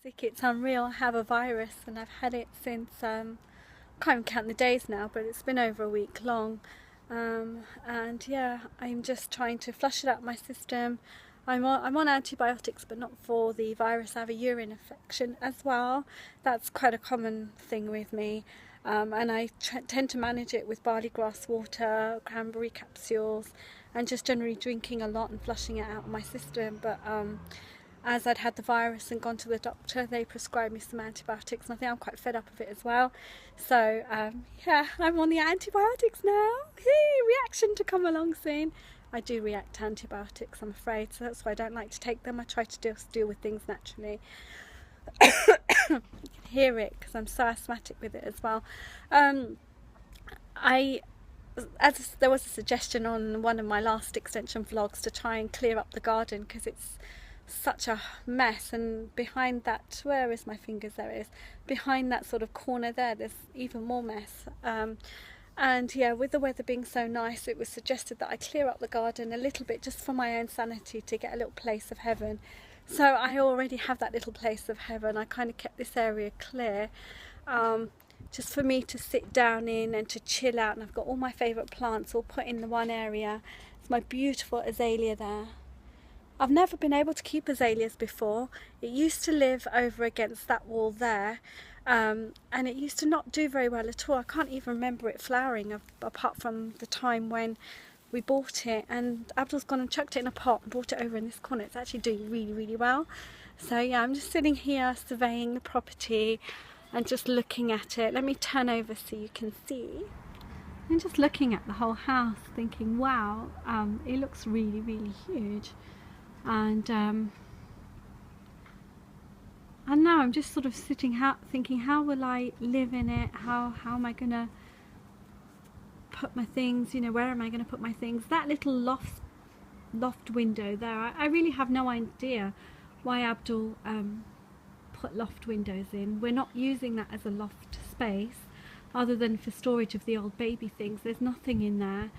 Sick, it's unreal. I have a virus and I've had it since, can't even count the days now, but it's been over a week long. And yeah, I'm just trying to flush it out of my system. I'm on antibiotics, but not for the virus. I have a urine infection as well. That's quite a common thing with me. And I tend to manage it with barley grass water, cranberry capsules, and just generally drinking a lot and flushing it out of my system. But as I'd had the virus and gone to the doctor, they prescribed me some antibiotics, and I think I'm quite fed up of it as well. So yeah, I'm on the antibiotics now. Hey, reaction to come along soon. I do react to antibiotics, I'm afraid, so that's why I don't like to take them. I try to deal with things naturally. You can hear it because I'm so asthmatic with it as well. There was a suggestion on one of my last extension vlogs to try and clear up the garden because it's such a mess, and behind that, where is my fingers, there it is, behind that sort of corner there's even more mess. And yeah, with the weather being so nice, it was suggested that I clear up the garden a little bit just for my own sanity, to get a little place of heaven. So I already have that little place of heaven. I kind of kept this area clear, just for me to sit down in and to chill out, and I've got all my favourite plants all put in the one area. It's my beautiful azalea there. I've never been able to keep azaleas before. It used to live over against that wall there, and it used to not do very well at all. I can't even remember it flowering apart from the time when we bought it, and Abdul's gone and chucked it in a pot and brought it over in this corner. It's actually doing really, really well. So yeah, I'm just sitting here surveying the property and just looking at it. Let me turn over so you can see. I'm just looking at the whole house thinking, wow, it looks really, really huge. And now I'm just sort of sitting thinking, how will I live in it? How am I gonna put my things, where am I gonna put my things? That little loft window there, I really have no idea why Abdul put loft windows in. We're not using that as a loft space other than for storage of the old baby things. There's nothing in there.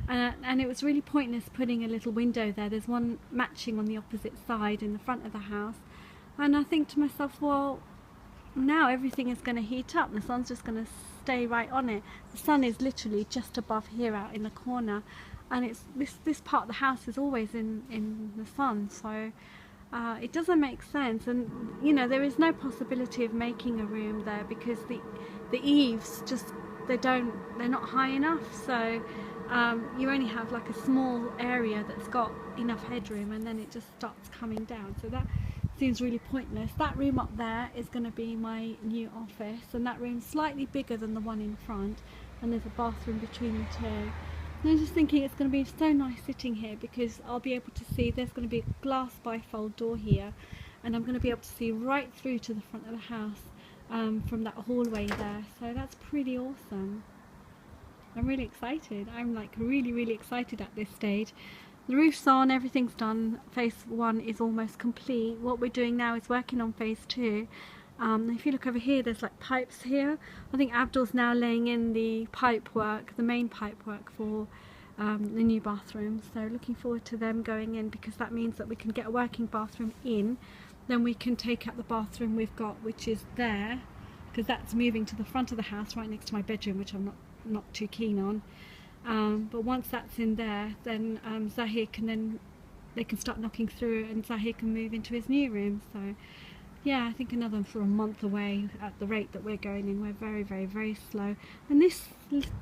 And it was really pointless putting a little window there. There's one matching on the opposite side in the front of the house. And I think to myself, well, now everything is going to heat up. The sun's just going to stay right on it. The sun is literally just above here out in the corner. And it's this part of the house is always in the sun. So it doesn't make sense. And, there is no possibility of making a room there because the eaves just, they're not high enough. So you only have like a small area that's got enough headroom, and then it just starts coming down. So that seems really pointless. That room up there is going to be my new office, and that room's slightly bigger than the one in front, and there's a bathroom between the two. And I'm just thinking it's going to be so nice sitting here because I'll be able to see, there's going to be a glass bifold door here, and I'm going to be able to see right through to the front of the house from that hallway there. So that's pretty awesome. I'm really excited. I'm like really, really excited at this stage. The roof's on, everything's done. Phase 1 is almost complete. What we're doing now is working on phase 2. If you look over here, there's like pipes here. I think Abdul's now laying in the pipe work, the main pipe work for the new bathroom. So looking forward to them going in, because that means that we can get a working bathroom in. Then we can take out the bathroom we've got, which is there, because that's moving to the front of the house right next to my bedroom, which I'm not too keen on. But once that's in there, then Zahir they can start knocking through, and Zahir can move into his new room. So yeah, I think another for a month away at the rate that we're going in. We're very, very, very slow. And this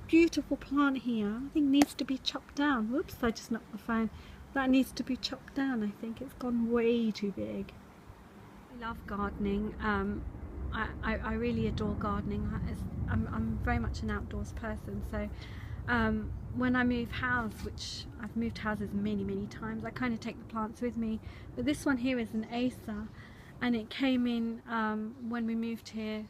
beautiful plant here, I think needs to be chopped down. Whoops, I just knocked the phone. That needs to be chopped down. I think it's gone way too big. I love gardening. I really adore gardening. I'm very much an outdoors person, so when I move house, which I've moved houses many, many times, I kind of take the plants with me. But this one here is an Acer, and it came in when we moved here.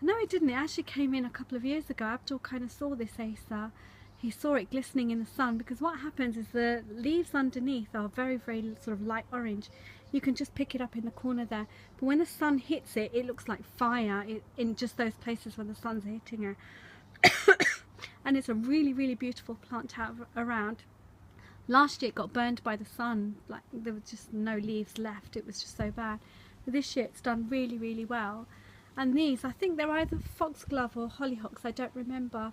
No, it didn't. It actually came in a couple of years ago. Abdul kind of saw this Acer. He saw it glistening in the sun, because what happens is the leaves underneath are very, very sort of light orange. You can just pick it up in the corner there, but when the sun hits it, it looks like fire in just those places where the sun's hitting it. And it's a really, really beautiful plant to have around. Last year it got burned by the sun, like there was just no leaves left. It was just so bad. but this year it's done really well. And these, I think they're either foxglove or hollyhocks, I don't remember,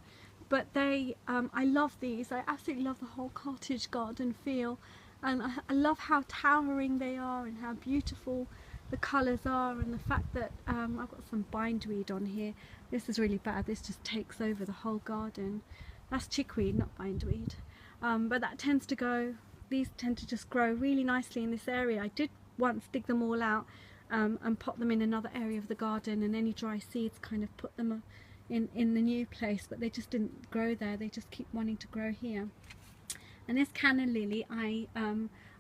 but they I love these. I absolutely love the whole cottage garden feel, and I love how towering they are and how beautiful the colours are, and the fact that I've got some bindweed on here. This is really bad, this just takes over the whole garden. That's chickweed, not bindweed, but that tends to go, these tend to just grow really nicely in this area. I did once dig them all out and pop them in another area of the garden, and any dry seeds kind of put them in the new place, but they just didn't grow there, they just keep wanting to grow here. And this canna lily I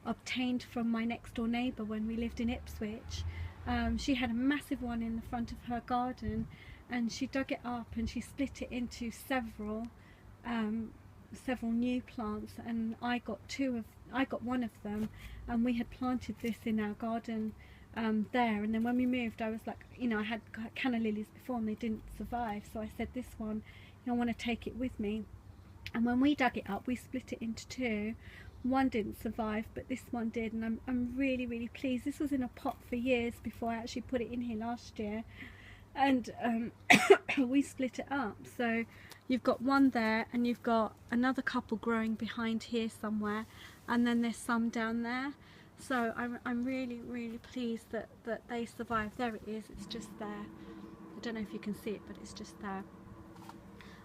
obtained from my next door neighbour when we lived in Ipswich. She had a massive one in the front of her garden, and she dug it up and she split it into several new plants, and I got one of them, and we had planted this in our garden there. And then when we moved, I was like, you know, I had canna lilies before and they didn't survive, so I said, this one, you know, I want to take it with me. And when we dug it up, we split it into two. One didn't survive, but this one did, and I'm really pleased. This was in a pot for years before I actually put it in here last year, and we split it up. So you've got one there, and you've got another couple growing behind here somewhere, and then there's some down there. So I'm really pleased that they survived. There it is, it's just there. I don't know if you can see it, but it's just there.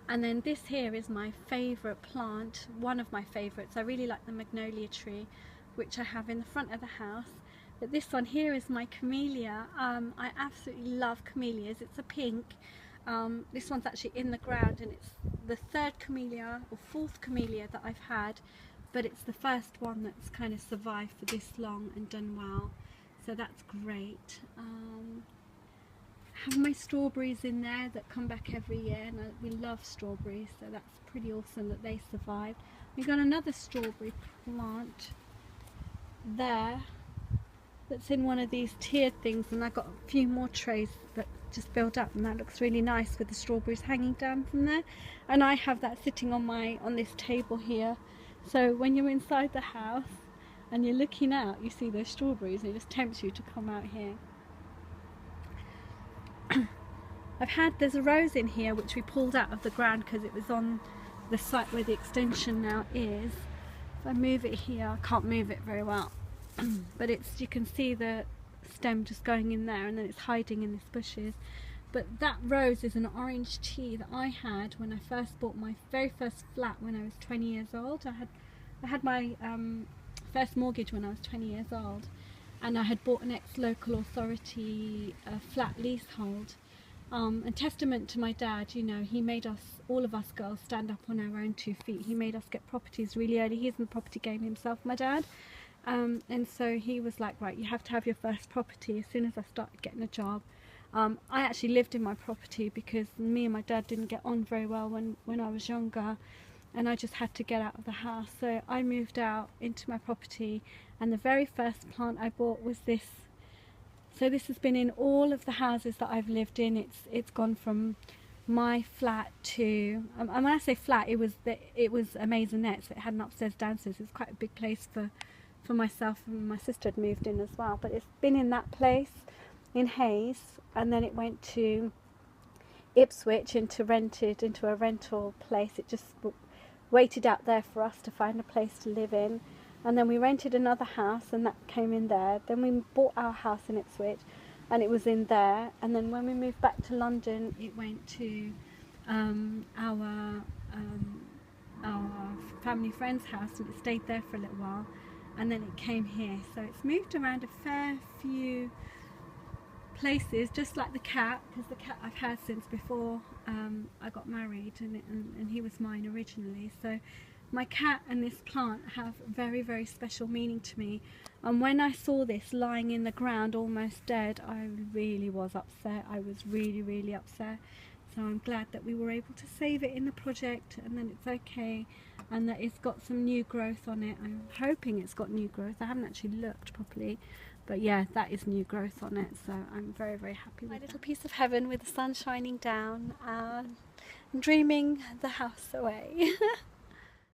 And then this here is my favourite plant, one of my favourites. I really like the magnolia tree, which I have in the front of the house. But this one here is my camellia. I absolutely love camellias. It's a pink. This one's actually in the ground, and it's the third camellia or fourth camellia that I've had, but it's the first one that's kind of survived for this long and done well. So that's great. Have my strawberries in there that come back every year, and we love strawberries, so that's pretty awesome that they survived. We've got another strawberry plant there that's in one of these tiered things, and I've got a few more trays that just filled up, and that looks really nice with the strawberries hanging down from there. And I have that sitting on this table here, so when you're inside the house and you're looking out, you see those strawberries and it just tempts you to come out here. There's a rose in here which we pulled out of the ground because it was on the site where the extension now is. If I move it here, I can't move it very well, but you can see the stem just going in there, and then it's hiding in these bushes. But that rose is an orange tea that I had when I first bought my very first flat when I was 20 years old. I had my first mortgage when I was 20 years old, and I had bought an ex-local authority flat leasehold. And testament to my dad, you know, he made us, all of us girls, stand up on our own 2 feet. He made us get properties really early. He's in the property game himself, my dad. And so he was like, right, you have to have your first property. As soon as I started getting a job, I actually lived in my property because me and my dad didn't get on very well when I was younger, and I just had to get out of the house. So I moved out into my property, and the very first plant I bought was this. So this has been in all of the houses that I've lived in. It's gone from my flat to, and when I say flat, it was a maisonette, so it had an upstairs downstairs. It was quite a big place for myself, and my sister had moved in as well. But it's been in that place in Hayes, and then it went to Ipswich into a rental place. It just waited out there for us to find a place to live in. And then we rented another house, and that came in there. Then we bought our house in Ipswich, and it was in there. And then when we moved back to London, it went to our family friend's house, and it stayed there for a little while. And then it came here. So it's moved around a fair few places, just like the cat, because the cat I've had since before I got married, and he was mine originally. So my cat and this plant have very special meaning to me, and when I saw this lying in the ground almost dead, I really was upset. I was really upset. So I'm glad that we were able to save it in the project, and then it's okay, and that it's got some new growth on it. I'm hoping it's got new growth. I haven't actually looked properly, but yeah, that is new growth on it, so I'm very happy with my little piece of heaven with the sun shining down and dreaming the house away.